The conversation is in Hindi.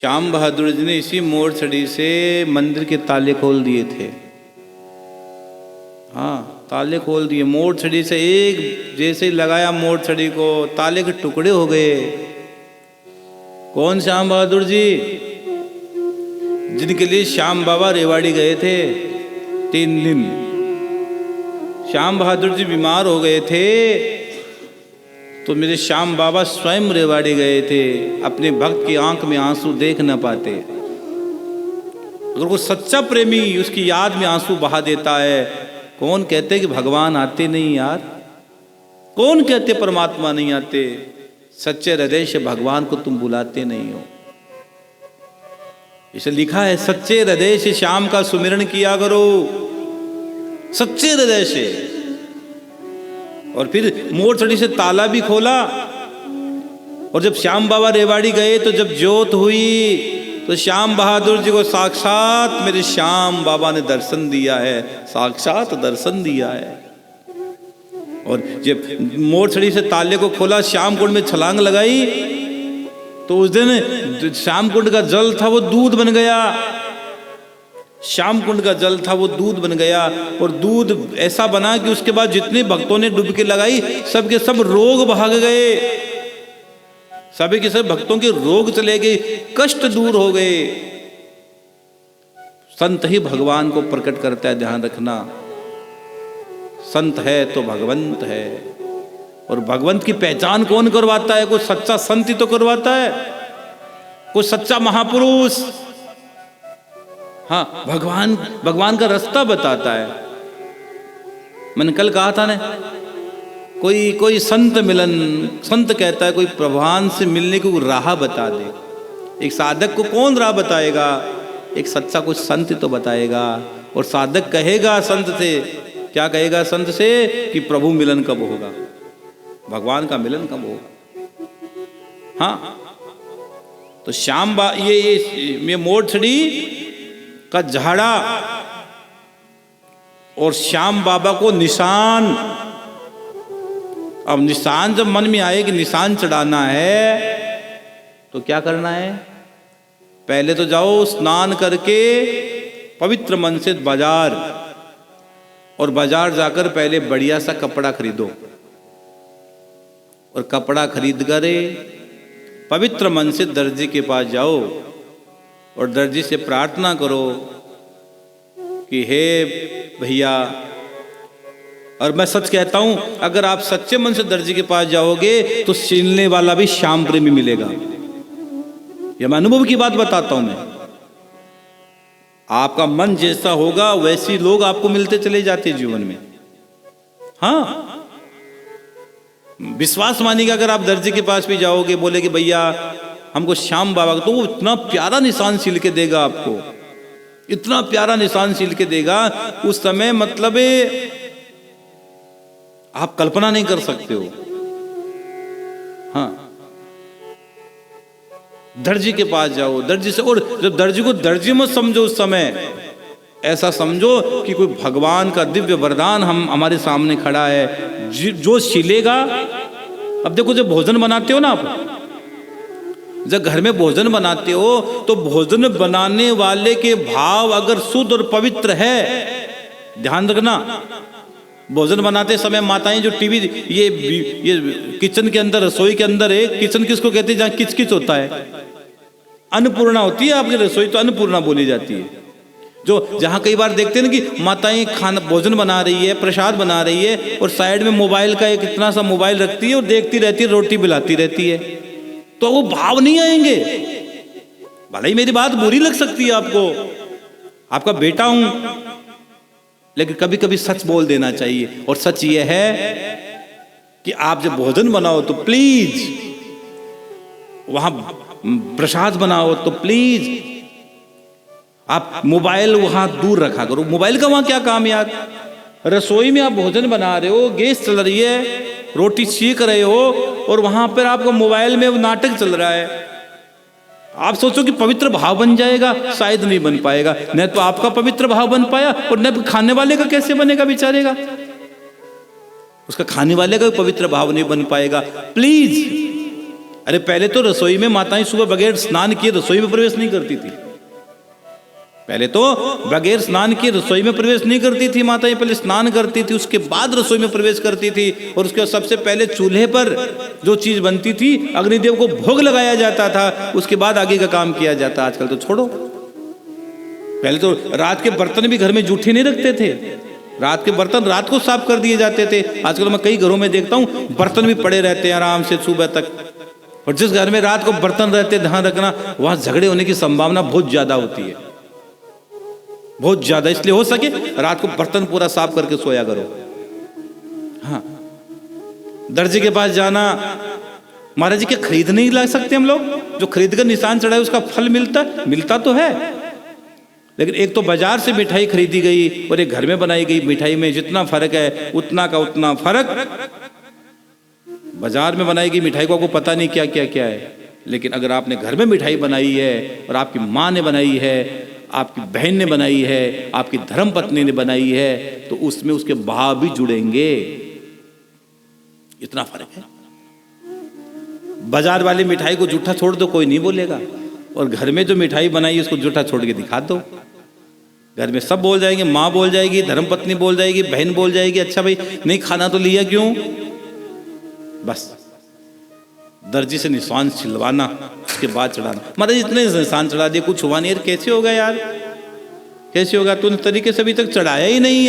श्याम बहादुर जी ने इसी मोड़ छड़ी से मंदिर के ताले खोल दिए थे। हाँ, ताले खोल दिए मोड़ छड़ी से। एक जैसे ही लगाया मोड़ छड़ी को, ताले के टुकड़े हो गए। कौन? श्याम बहादुर जी, जिनके लिए श्याम बाबा रेवाड़ी गए थे 3 दिन। श्याम बहादुर जी बीमार हो गए थे तो मेरे श्याम बाबा स्वयं रेवाड़ी गए थे। अपने भक्त की आंख में आंसू देख न पाते। अगर वो सच्चा प्रेमी उसकी याद में आंसू बहा देता है, कौन कहते कि भगवान आते नहीं यार? कौन कहते परमात्मा नहीं आते? सच्चे हृदय से भगवान को तुम बुलाते नहीं हो। इसे लिखा है, सच्चे हृदय से श्याम का सुमिरन किया करो, सच्चे हृदय से। और फिर मोड़ छड़ी से ताला भी खोला। और जब श्याम बाबा रेवाड़ी गए तो जब ज्योत हुई तो श्याम बहादुर जी को साक्षात मेरे श्याम बाबा ने दर्शन दिया है, साक्षात दर्शन दिया है। और जब मोड़ छड़ी से ताले को खोला, श्याम कुंड में छलांग लगाई तो उस दिन श्याम कुंड का जल था वो दूध बन गया। श्याम कुंड का जल था वो दूध बन गया। और दूध ऐसा बना कि उसके बाद जितने भक्तों ने डुबकी लगाई सबके सब रोग भाग गए। सभी के सब भक्तों के रोग चले गए, कष्ट दूर हो गए। संत ही भगवान को प्रकट करता है, ध्यान रखना। संत है तो भगवंत है। और भगवंत की पहचान कौन करवाता है? कोई सच्चा संत ही तो करवाता है, कोई सच्चा महापुरुष। हाँ, भगवान का रास्ता बताता है। मैंने कल कहा था ना, कोई संत मिलन, संत कहता है कोई भगवान से मिलने की राह बता दे। एक साधक को कौन राह बताएगा? एक सच्चा कुछ संत तो बताएगा। और साधक कहेगा संत से, क्या कहेगा संत से? कि प्रभु मिलन कब होगा, भगवान का मिलन कब होगा। हाँ, तो श्याम बा ये मोड़ छड़ी का झाड़ा और श्याम बाबा को निशान। अब निशान जब मन में आए कि निशान चढ़ाना है तो क्या करना है? पहले तो जाओ स्नान करके पवित्र मन से बाजार, और बाजार जाकर पहले बढ़िया सा कपड़ा खरीदो। और कपड़ा खरीद कर पवित्र मन से दर्जी के पास जाओ और दर्जी से प्रार्थना करो कि हे भैया। और मैं सच कहता हूं, अगर आप सच्चे मन से दर्जी के पास जाओगे तो सिलने वाला भी श्याम प्रेमी मिलेगा। यह मैं अनुभव की बात बताता हूं। मैं आपका मन जैसा होगा वैसे लोग आपको मिलते चले जाते जीवन में। हाँ, विश्वास मानिएगा। अगर आप दर्जी के पास भी जाओगे, बोले कि भैया हमको श्याम बाबा का, तो वो इतना प्यारा निशान सिल के देगा आपको, इतना प्यारा निशान सिल के देगा। उस समय मतलब आप कल्पना नहीं कर सकते हो। हाँ, दर्जी के पास जाओ, दर्जी से। और जब दर्जी को दर्जी मत समझो, उस समय ऐसा समझो कि कोई भगवान का दिव्य वरदान हमारे सामने खड़ा है जो सिलेगा। अब देखो, जब भोजन बनाते हो ना आप, जब घर में भोजन बनाते हो तो भोजन बनाने वाले के भाव अगर शुद्ध और पवित्र है, ध्यान रखना। भोजन बनाते समय माताएं जो टीवी ये किचन के अंदर, रसोई के अंदर है, किचन किसको कहते हैं? जहाँ किचकिच होता है, अन्नपूर्णा होती है आपकी रसोई, तो अन्नपूर्णा बोली जाती है। जो जहाँ कई बार देखते हैं ना कि माताएं खाना भोजन बना रही है, प्रसाद बना रही है, और साइड में मोबाइल का एक इतना सा मोबाइल रखती है और देखती रहती है, रोटी बिलाती रहती है, तो वो भाव नहीं आएंगे। भले ही मेरी बात बुरी लग सकती है आपको, आपका बेटा हूं, लेकिन कभी कभी सच बोल देना चाहिए। और सच ये है कि आप जब भोजन बनाओ तो प्लीज, वहां प्रसाद बनाओ तो प्लीज आप मोबाइल वहां दूर रखा करो। मोबाइल का वहां क्या काम यार? रसोई में आप भोजन बना रहे हो, गैस चल रही है, रोटी सीख रहे हो, और वहां पर आपका मोबाइल में नाटक चल रहा है। आप सोचो कि पवित्र भाव बन जाएगा, शायद नहीं बन पाएगा। न तो आपका पवित्र भाव बन पाया, और न खाने वाले का कैसे बनेगा बेचारेगा? उसका खाने वाले का भी पवित्र भाव नहीं बन पाएगा। प्लीज अरे पहले तो रसोई में माताएं सुबह बगैर स्नान किए रसोई में प्रवेश नहीं करती थी। पहले तो बगैर स्नान किए रसोई में प्रवेश नहीं करती थी माताएं, पहले स्नान करती थी, उसके बाद रसोई में प्रवेश करती थी। और उसके बाद सबसे पहले चूल्हे पर जो चीज बनती थी अग्निदेव को भोग लगाया जाता था, उसके बाद आगे का काम किया जाता। आजकल तो छोड़ो, पहले तो रात के बर्तन भी घर में जूठे नहीं रखते थे, रात के बर्तन रात को साफ कर दिए जाते थे। आजकल मैं कई घरों में देखता हूँ बर्तन भी पड़े रहते हैं आराम से सुबह तक। और जिस घर में रात को बर्तन रहते, ध्यान रखना, वहां झगड़े होने की संभावना बहुत ज्यादा होती है, बहुत ज्यादा। इसलिए हो सके रात को बर्तन पूरा साफ करके सोया करो। हाँ, दर्जी के पास जाना, महाराज जी के खरीद नहीं ला सकते हम लोग? जो खरीद कर निशान चढ़ाए उसका फल मिलता तो है, लेकिन एक तो बाजार से मिठाई खरीदी गई और एक घर में बनाई गई मिठाई में जितना फर्क है उतना का उतना फर्क। बाजार में बनाई गई मिठाई को आपको पता नहीं क्या क्या क्या है, लेकिन अगर आपने घर में मिठाई बनाई है और आपकी माँ ने बनाई है, आपकी बहन ने बनाई है, आपकी धर्मपत्नी ने बनाई है, तो उसमें उसके भाव भी जुड़ेंगे। इतना फर्क है। बाजार वाली मिठाई को जूठा छोड़ दो, कोई नहीं बोलेगा, और घर में जो मिठाई बनाई उसको जूठा छोड़ के दिखा दो, घर में सब बोल जाएंगे, माँ बोल जाएगी, धर्मपत्नी बोल जाएगी, बहन बोल जाएगी, अच्छा भाई नहीं खाना तो लिया क्यों? बस दर्जी से निशान छिलवाना, उसके बाद चढ़ाना। महाराज इतने निशान चढ़ा दिए, कुछ हुआ नहीं यार, कैसे होगा यार, कैसे होगा? तो उस तरीके से अभी तक चढ़ाया ही नहीं है।